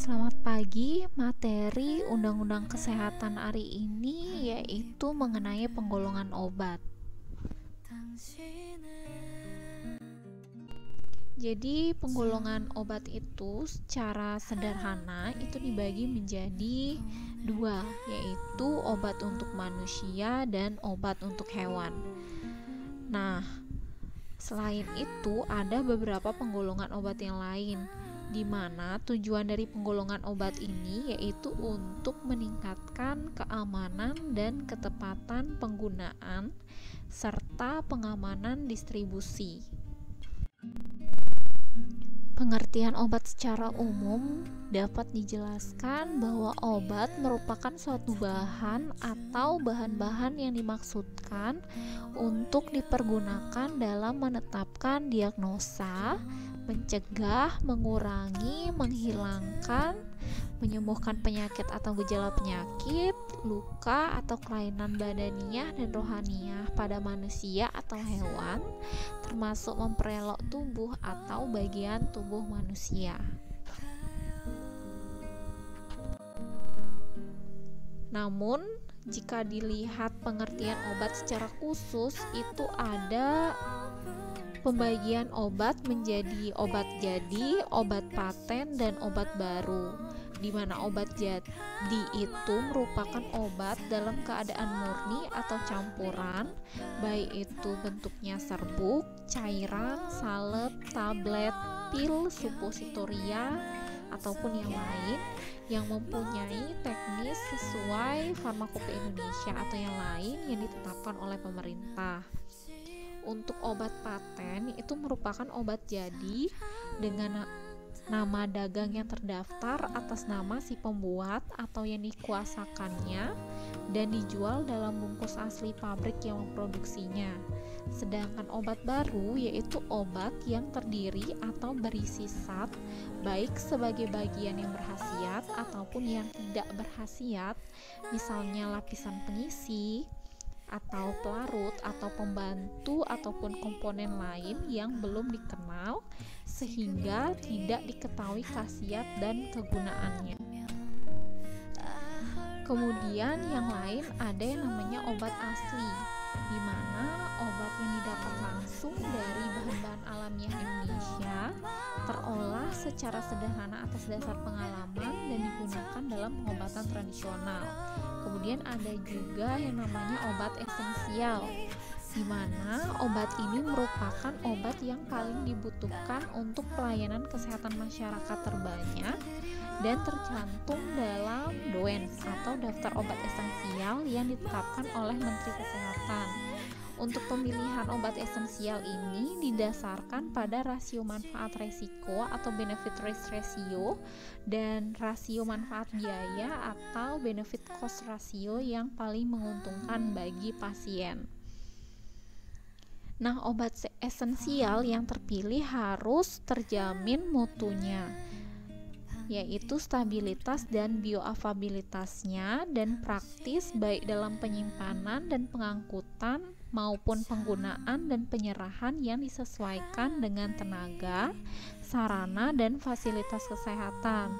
Selamat pagi, materi Undang-Undang Kesehatan hari ini yaitu mengenai penggolongan obat. Jadi penggolongan obat itu secara sederhana itu dibagi menjadi dua, yaitu obat untuk manusia dan obat untuk hewan. Nah, selain itu ada beberapa penggolongan obat yang lain, di mana tujuan dari penggolongan obat ini yaitu untuk meningkatkan keamanan dan ketepatan penggunaan serta pengamanan distribusi. Pengertian obat secara umum dapat dijelaskan bahwa obat merupakan suatu bahan atau bahan-bahan yang dimaksudkan untuk dipergunakan dalam menetapkan diagnosa, mencegah, mengurangi, menghilangkan, menyembuhkan penyakit atau gejala penyakit, luka atau kelainan badaniah dan rohaniah pada manusia atau hewan, termasuk memperelok tubuh atau bagian tubuh manusia. Namun, jika dilihat pengertian obat secara khusus, itu ada pembagian obat menjadi obat jadi, obat paten, dan obat baru, di mana obat jadi itu merupakan obat dalam keadaan murni atau campuran, baik itu bentuknya serbuk, cairan, salep, tablet, pil, supositoria, ataupun yang lain yang mempunyai teknis sesuai Farmakope Indonesia atau yang lain yang ditetapkan oleh pemerintah. Untuk obat paten itu merupakan obat jadi dengan nama dagang yang terdaftar atas nama si pembuat atau yang dikuasakannya dan dijual dalam bungkus asli pabrik yang memproduksinya. Sedangkan obat baru yaitu obat yang terdiri atau berisi zat baik sebagai bagian yang berkhasiat ataupun yang tidak berkhasiat, misalnya lapisan pengisi atau pelarut atau pembantu ataupun komponen lain yang belum dikenal sehingga tidak diketahui khasiat dan kegunaannya. Kemudian yang lain ada yang namanya obat asli, di mana obat yang didapat langsung dari bahan-bahan alamiah Indonesia terolah secara sederhana atas dasar pengalaman dan digunakan dalam pengobatan tradisional. Kemudian ada juga yang namanya obat esensial, di mana obat ini merupakan obat yang paling dibutuhkan untuk pelayanan kesehatan masyarakat terbanyak dan tercantum dalam DOEN atau daftar obat esensial yang ditetapkan oleh Menteri Kesehatan. Untuk pemilihan obat esensial ini didasarkan pada rasio manfaat resiko atau benefit risk ratio dan rasio manfaat biaya atau benefit cost ratio yang paling menguntungkan bagi pasien. Nah, obat esensial yang terpilih harus terjamin mutunya, yaitu stabilitas dan bioavailabilitasnya dan praktis baik dalam penyimpanan dan pengangkutan maupun penggunaan dan penyerahan yang disesuaikan dengan tenaga, sarana, dan fasilitas kesehatan.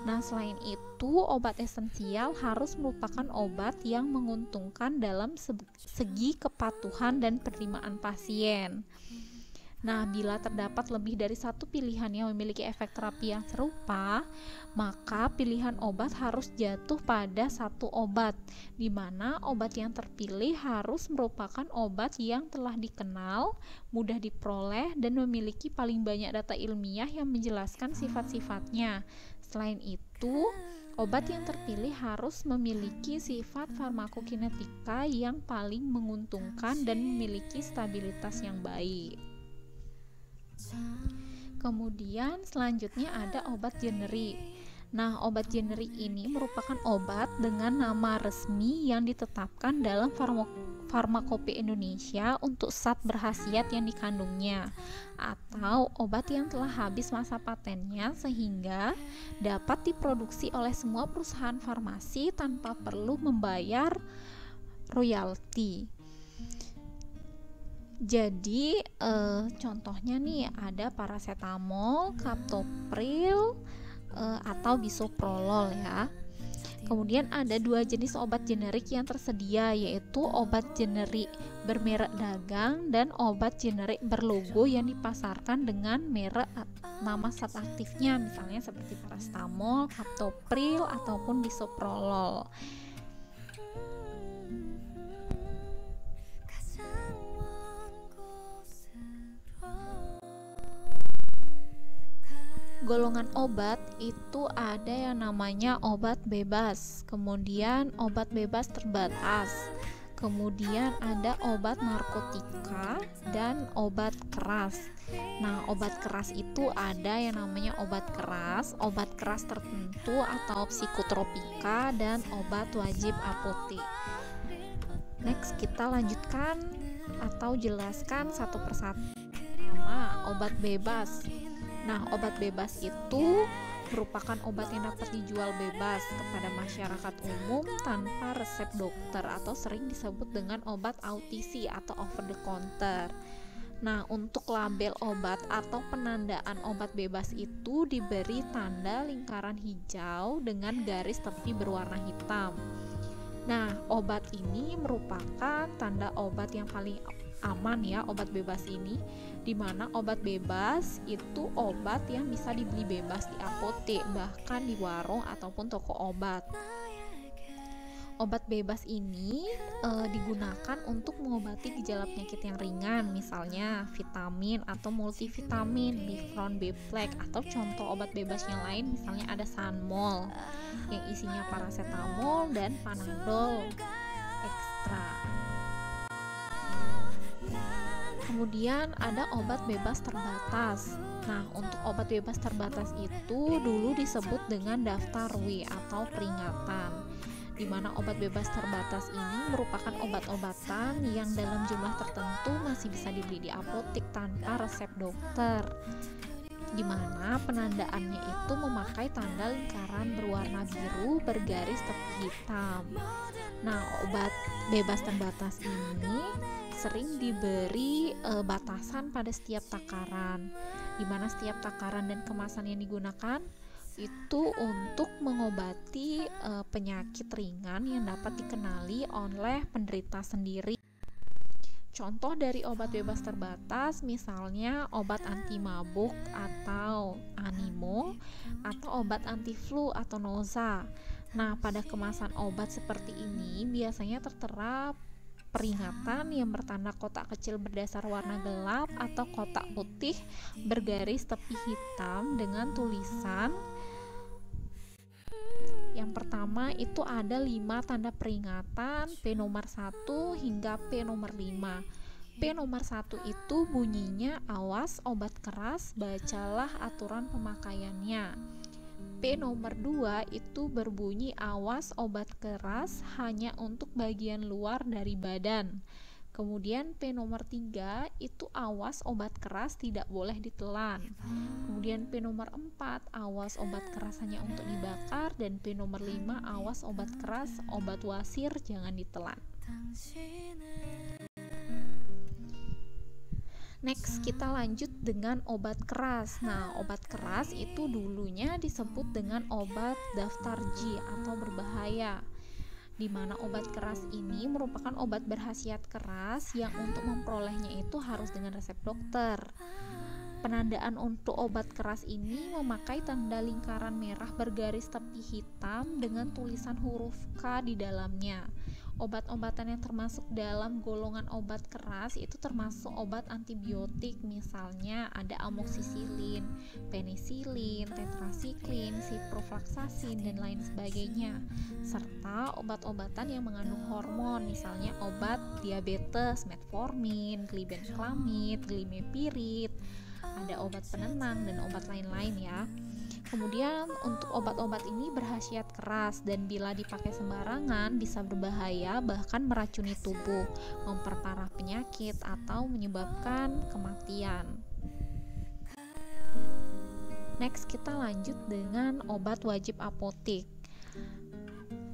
Nah, selain itu, obat esensial harus merupakan obat yang menguntungkan dalam segi kepatuhan dan penerimaan pasien. Nah, bila terdapat lebih dari satu pilihan yang memiliki efek terapi yang serupa, maka pilihan obat harus jatuh pada satu obat, di mana obat yang terpilih harus merupakan obat yang telah dikenal, mudah diperoleh, dan memiliki paling banyak data ilmiah yang menjelaskan sifat-sifatnya. Selain itu, obat yang terpilih harus memiliki sifat farmakokinetika yang paling menguntungkan dan memiliki stabilitas yang baik. Kemudian selanjutnya ada obat generik. Nah, obat generik ini merupakan obat dengan nama resmi yang ditetapkan dalam Farmakope Indonesia untuk zat berkhasiat yang dikandungnya, atau obat yang telah habis masa patennya sehingga dapat diproduksi oleh semua perusahaan farmasi tanpa perlu membayar royalti. Jadi contohnya nih ada paracetamol, captopril, atau bisoprolol ya. Kemudian ada dua jenis obat generik yang tersedia, yaitu obat generik bermerek dagang dan obat generik berlogo yang dipasarkan dengan merek nama zat aktifnya, misalnya seperti paracetamol, captopril ataupun bisoprolol. Golongan obat itu ada yang namanya obat bebas, kemudian obat bebas terbatas, kemudian ada obat narkotika dan obat keras. Nah, obat keras itu ada yang namanya obat keras tertentu atau psikotropika, dan obat wajib apotek. Next, kita lanjutkan atau jelaskan satu persatu. Pertama, obat bebas. Nah, obat bebas itu merupakan obat yang dapat dijual bebas kepada masyarakat umum tanpa resep dokter, atau sering disebut dengan obat OTC atau over the counter. Nah, untuk label obat atau penandaan obat bebas itu diberi tanda lingkaran hijau dengan garis tepi berwarna hitam. Nah, obat ini merupakan tanda obat yang paling aman ya, obat bebas ini, dimana obat bebas itu obat yang bisa dibeli bebas di apotek, bahkan di warung ataupun toko obat. Obat bebas ini digunakan untuk mengobati gejala penyakit yang ringan, misalnya vitamin atau multivitamin, Bifron, Biflex, atau contoh obat bebas yang lain misalnya ada Sanmol yang isinya paracetamol dan Panadol ekstra. Kemudian ada obat bebas terbatas. Nah, untuk obat bebas terbatas itu dulu disebut dengan daftar W atau peringatan, di mana obat bebas terbatas ini merupakan obat-obatan yang dalam jumlah tertentu masih bisa dibeli di apotek tanpa resep dokter, di mana penandaannya itu memakai tanda lingkaran berwarna biru bergaris tepi hitam. Nah, obat bebas terbatas ini sering diberi batasan pada setiap takaran, di mana setiap takaran dan kemasan yang digunakan itu untuk mengobati penyakit ringan yang dapat dikenali oleh penderita sendiri. Contoh dari obat bebas terbatas misalnya obat anti mabuk atau Animo, atau obat anti flu atau Noza. Nah, pada kemasan obat seperti ini biasanya tertera peringatan yang bertanda kotak kecil berdasar warna gelap atau kotak putih bergaris tepi hitam dengan tulisan. Yang pertama itu ada 5 tanda peringatan, P nomor 1 hingga P nomor 5. P nomor 1 itu bunyinya awas obat keras, bacalah aturan pemakaiannya. P nomor 2 itu berbunyi awas obat keras hanya untuk bagian luar dari badan. Kemudian P nomor 3 itu awas obat keras tidak boleh ditelan. Kemudian P nomor 4 awas obat keras hanya untuk dibakar, dan P nomor 5 awas obat keras obat wasir jangan ditelan. Next, kita lanjut dengan obat keras. Nah, obat keras itu dulunya disebut dengan obat daftar G atau berbahaya, di mana obat keras ini merupakan obat berkhasiat keras yang untuk memperolehnya itu harus dengan resep dokter. Penandaan untuk obat keras ini memakai tanda lingkaran merah bergaris tepi hitam dengan tulisan huruf K di dalamnya. Obat-obatan yang termasuk dalam golongan obat keras itu termasuk obat antibiotik, misalnya ada amoksisilin, penisilin, tetrasiklin, ciprofloxacin, dan lain sebagainya, serta obat-obatan yang mengandung hormon, misalnya obat diabetes, metformin, glibenclamid, glimepirid, ada obat penenang, dan obat lain-lain ya. Kemudian untuk obat-obat ini berkhasiat keras dan bila dipakai sembarangan bisa berbahaya, bahkan meracuni tubuh, memperparah penyakit atau menyebabkan kematian. Next, kita lanjut dengan obat wajib apotek.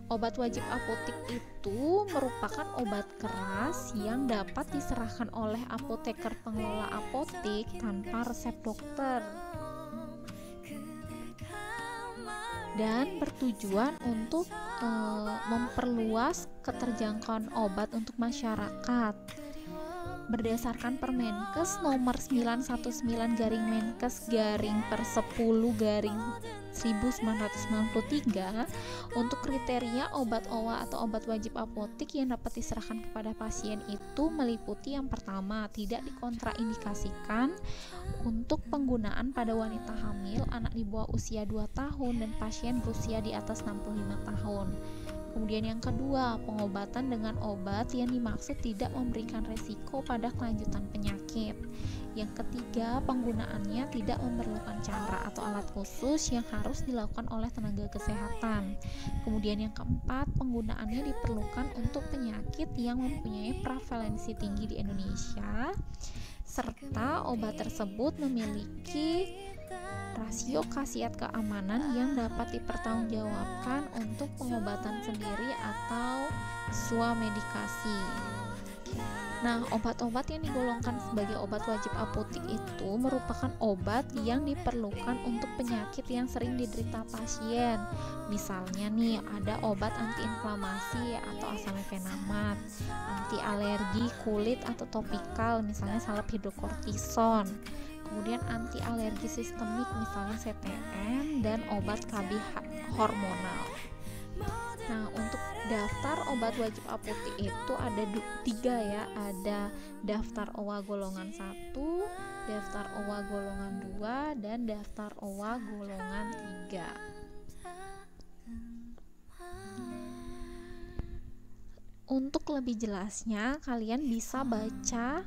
Obat wajib apotek itu merupakan obat keras yang dapat diserahkan oleh apoteker pengelola apotek tanpa resep dokter. dan bertujuan untuk memperluas keterjangkauan obat untuk masyarakat. Berdasarkan Permenkes nomor 919/10/1993 untuk kriteria obat OA atau obat wajib apotik yang dapat diserahkan kepada pasien itu meliputi yang pertama, tidak dikontraindikasikan untuk penggunaan pada wanita hamil, anak di bawah usia 2 tahun dan pasien berusia di atas 65 tahun. Kemudian yang kedua, pengobatan dengan obat yang dimaksud tidak memberikan resiko pada kelanjutan penyakit. Yang ketiga, penggunaannya tidak memerlukan cara atau alat khusus yang harus dilakukan oleh tenaga kesehatan. Kemudian yang keempat, penggunaannya diperlukan untuk penyakit yang mempunyai prevalensi tinggi di Indonesia, serta obat tersebut memiliki rasio khasiat keamanan yang dapat dipertanggungjawabkan untuk pengobatan sendiri atau swamedikasi. Nah, obat-obat yang digolongkan sebagai obat wajib apotik itu merupakan obat yang diperlukan untuk penyakit yang sering diderita pasien. Misalnya nih, ada obat antiinflamasi atau asamifenamat, anti alergi kulit atau topikal, misalnya salep hidrokortison. Kemudian anti alergi sistemik misalnya CTM dan obat KB hormonal. Nah, untuk daftar obat wajib apotik itu ada 3 ya, ada daftar OA golongan 1, daftar OA golongan 2, dan daftar OA golongan 3. Untuk lebih jelasnya, kalian bisa baca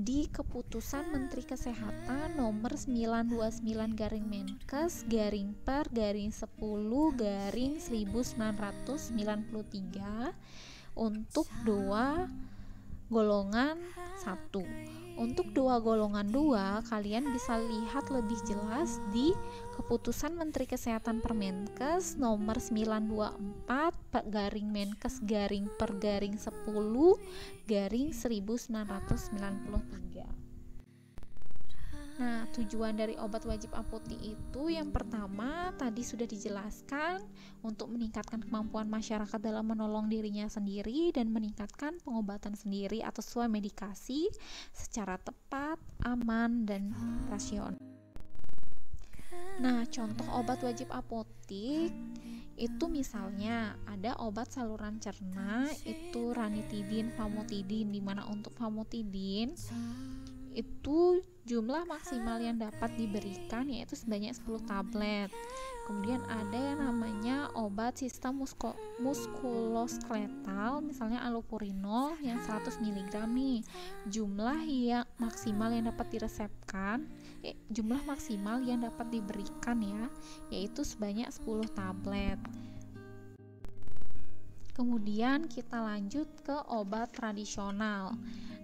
di Keputusan Menteri Kesehatan nomor 929/10/1993 untuk 2 golongan 1. Untuk 2 golongan 2, kalian bisa lihat lebih jelas di Keputusan Menteri Kesehatan Permenkes nomor 924/10/1993. Nah, tujuan dari obat wajib apotik itu yang pertama tadi sudah dijelaskan, untuk meningkatkan kemampuan masyarakat dalam menolong dirinya sendiri dan meningkatkan pengobatan sendiri atau swamedikasi secara tepat, aman, dan rasional. Nah, contoh obat wajib apotik itu misalnya ada obat saluran cerna itu ranitidin, famotidin, di mana untuk famotidin itu jumlah maksimal yang dapat diberikan yaitu sebanyak 10 tablet. Kemudian ada yang namanya obat sistem muskuloskeletal, misalnya allopurinol yang 100 mg nih. Jumlah yang maksimal yang dapat diresepkan, jumlah maksimal yang dapat diberikan ya, yaitu sebanyak 10 tablet. Kemudian kita lanjut ke obat tradisional.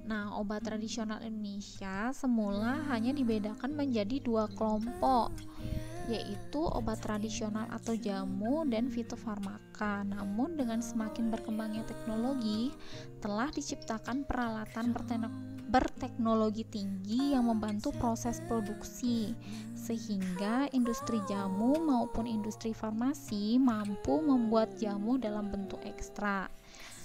Nah, obat tradisional Indonesia semula hanya dibedakan menjadi 2 kelompok, yaitu obat tradisional atau jamu dan fitofarmaka. Namun dengan semakin berkembangnya teknologi, telah diciptakan peralatan berteknologi tinggi yang membantu proses produksi, sehingga industri jamu maupun industri farmasi mampu membuat jamu dalam bentuk ekstra.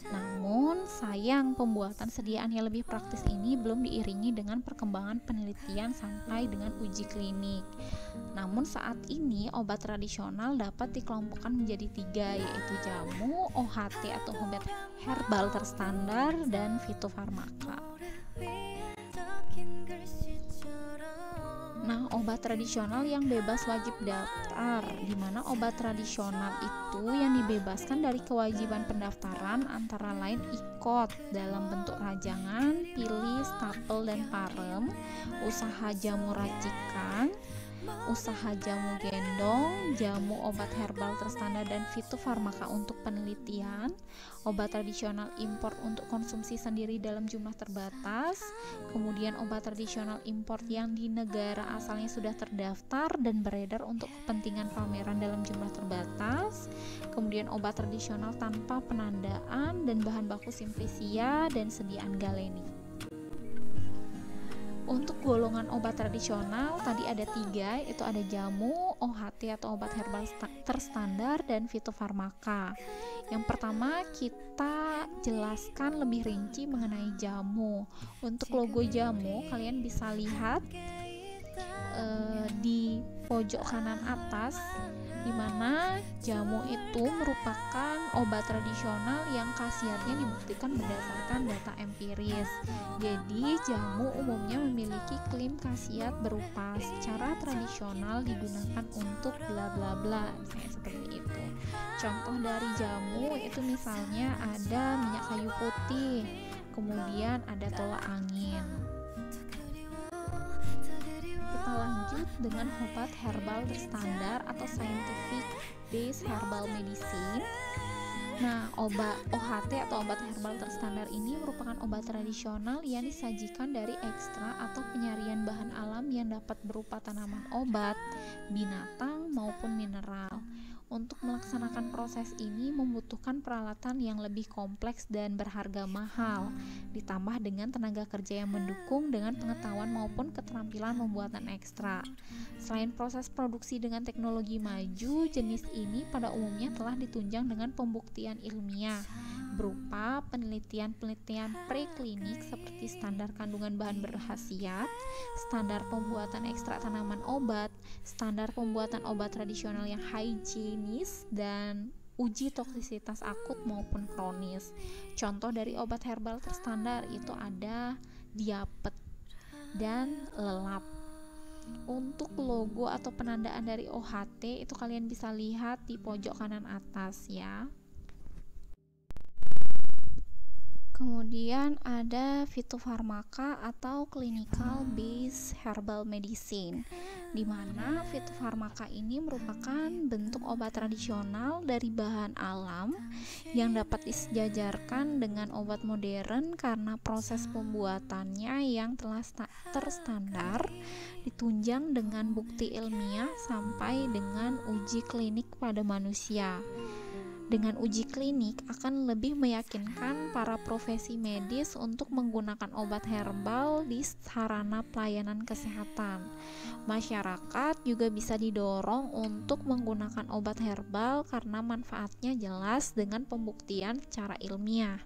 Namun, sayang pembuatan sediaan yang lebih praktis ini belum diiringi dengan perkembangan penelitian sampai dengan uji klinik. Namun saat ini obat tradisional dapat dikelompokkan menjadi 3, yaitu jamu, OHT atau obat herbal terstandar, dan fitofarmaka. Nah, obat tradisional yang bebas wajib daftar, di mana obat tradisional itu yang dibebaskan dari kewajiban pendaftaran antara lain ikot dalam bentuk rajangan, pilih, stapel, dan parem, usaha jamu racikan, usaha jamu gendong, jamu obat herbal terstandar dan fitofarmaka untuk penelitian, obat tradisional impor untuk konsumsi sendiri dalam jumlah terbatas, kemudian obat tradisional impor yang di negara asalnya sudah terdaftar dan beredar untuk kepentingan pameran dalam jumlah terbatas, kemudian obat tradisional tanpa penandaan dan bahan baku simplisia dan sediaan galeni. Untuk golongan obat tradisional tadi ada 3, itu ada jamu, OHT atau obat herbal terstandar, dan fitofarmaka. Yang pertama kita jelaskan lebih rinci mengenai jamu. Untuk logo jamu kalian bisa lihat di pojok kanan atas, di mana jamu itu merupakan obat tradisional yang khasiatnya dibuktikan berdasarkan data empiris. Jadi jamu umumnya memiliki klaim khasiat berupa secara tradisional digunakan untuk bla bla bla, misalnya seperti itu. Contoh dari jamu itu misalnya ada minyak kayu putih, kemudian ada tolak angin. Kita lanjut dengan obat herbal terstandar atau scientific based herbal medicine. Nah, obat OHT atau obat herbal terstandar ini merupakan obat tradisional yang disajikan dari ekstrak atau penyarian bahan alam yang dapat berupa tanaman obat, binatang, maupun mineral. Untuk melaksanakan proses ini membutuhkan peralatan yang lebih kompleks dan berharga mahal, ditambah dengan tenaga kerja yang mendukung dengan pengetahuan maupun keterampilan pembuatan ekstrak. Selain proses produksi dengan teknologi maju, jenis ini pada umumnya telah ditunjang dengan pembuktian ilmiah berupa penelitian-penelitian preklinik seperti standar kandungan bahan berkhasiat, standar pembuatan ekstrak tanaman obat, standar pembuatan obat tradisional yang higienis, dan uji toksisitas akut maupun kronis. Contoh dari obat herbal terstandar itu ada diapet dan lelap. Untuk logo atau penandaan dari OHT itu kalian bisa lihat di pojok kanan atas ya. Kemudian ada fitofarmaka atau clinical based herbal medicine, di mana fitofarmaka ini merupakan bentuk obat tradisional dari bahan alam yang dapat disejajarkan dengan obat modern karena proses pembuatannya yang telah terstandar, ditunjang dengan bukti ilmiah sampai dengan uji klinik pada manusia. Dengan uji klinik akan lebih meyakinkan para profesi medis untuk menggunakan obat herbal di sarana pelayanan kesehatan. Masyarakat juga bisa didorong untuk menggunakan obat herbal karena manfaatnya jelas dengan pembuktian secara ilmiah.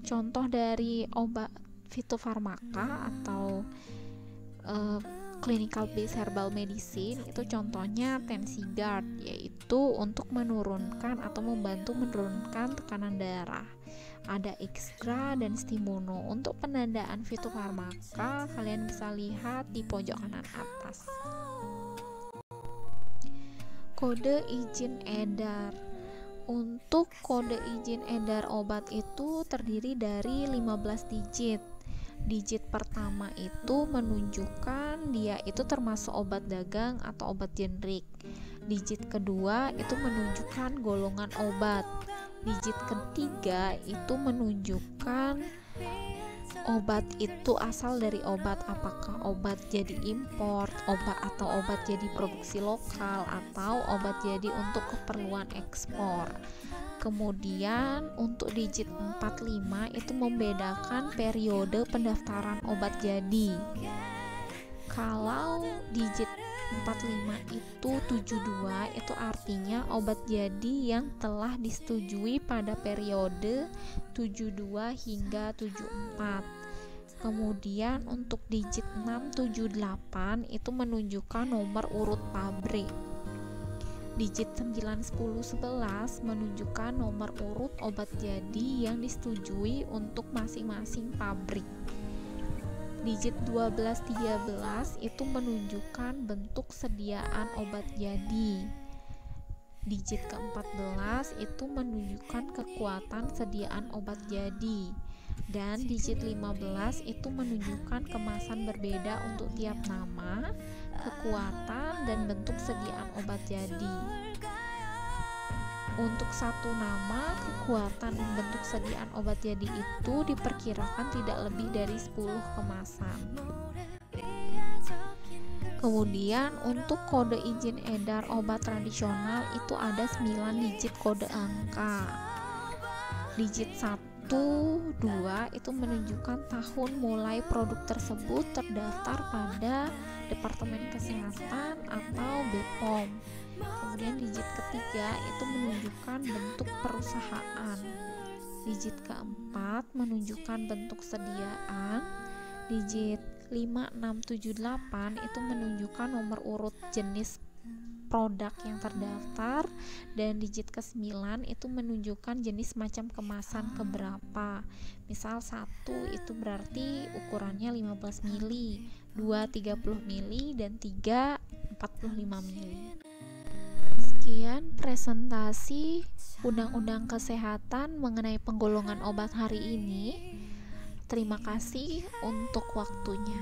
Contoh dari obat fitofarmaka atau clinical based herbal medicine itu contohnya Tensigard, yaitu untuk menurunkan atau membantu menurunkan tekanan darah. Ada Exgra dan Stimuno. Untuk penandaan fitofarmaka kalian bisa lihat di pojok kanan atas. Kode izin edar. Untuk kode izin edar obat itu terdiri dari 15 digit. Digit pertama itu menunjukkan dia itu termasuk obat dagang atau obat generik. Digit kedua itu menunjukkan golongan obat. Digit ketiga itu menunjukkan obat itu asal dari obat, apakah obat jadi import, obat atau obat jadi produksi lokal, atau obat jadi untuk keperluan ekspor. Kemudian untuk digit 45 itu membedakan periode pendaftaran obat jadi. Kalau digit 45 itu 72, itu artinya obat jadi yang telah disetujui pada periode 72 hingga 74. Kemudian untuk digit 678 itu menunjukkan nomor urut pabrik. Digit 9, 10, 11 menunjukkan nomor urut obat jadi yang disetujui untuk masing-masing pabrik. Digit 12, 13 itu menunjukkan bentuk sediaan obat jadi. Digit ke-14 itu menunjukkan kekuatan sediaan obat jadi. Dan digit 15 itu menunjukkan kemasan berbeda untuk tiap nama, kekuatan, dan bentuk sediaan obat jadi. Untuk satu nama, kekuatan dan bentuk sediaan obat jadi itu diperkirakan tidak lebih dari 10 kemasan. Kemudian untuk kode izin edar obat tradisional itu ada 9 digit kode angka. Digit 1 2 itu menunjukkan tahun mulai produk tersebut terdaftar pada Departemen Kesehatan atau BPOM. Kemudian digit ketiga itu menunjukkan bentuk perusahaan. Digit keempat menunjukkan bentuk sediaan. Digit 5, 6, 7, 8 itu menunjukkan nomor urut jenis produk yang terdaftar, dan digit ke-9 itu menunjukkan jenis macam kemasan keberapa. Misal 1 itu berarti ukurannya 15 mili, 2 30 mili, dan 3 45 mili. Sekian presentasi Undang-Undang Kesehatan mengenai penggolongan obat hari ini. Terima kasih untuk waktunya.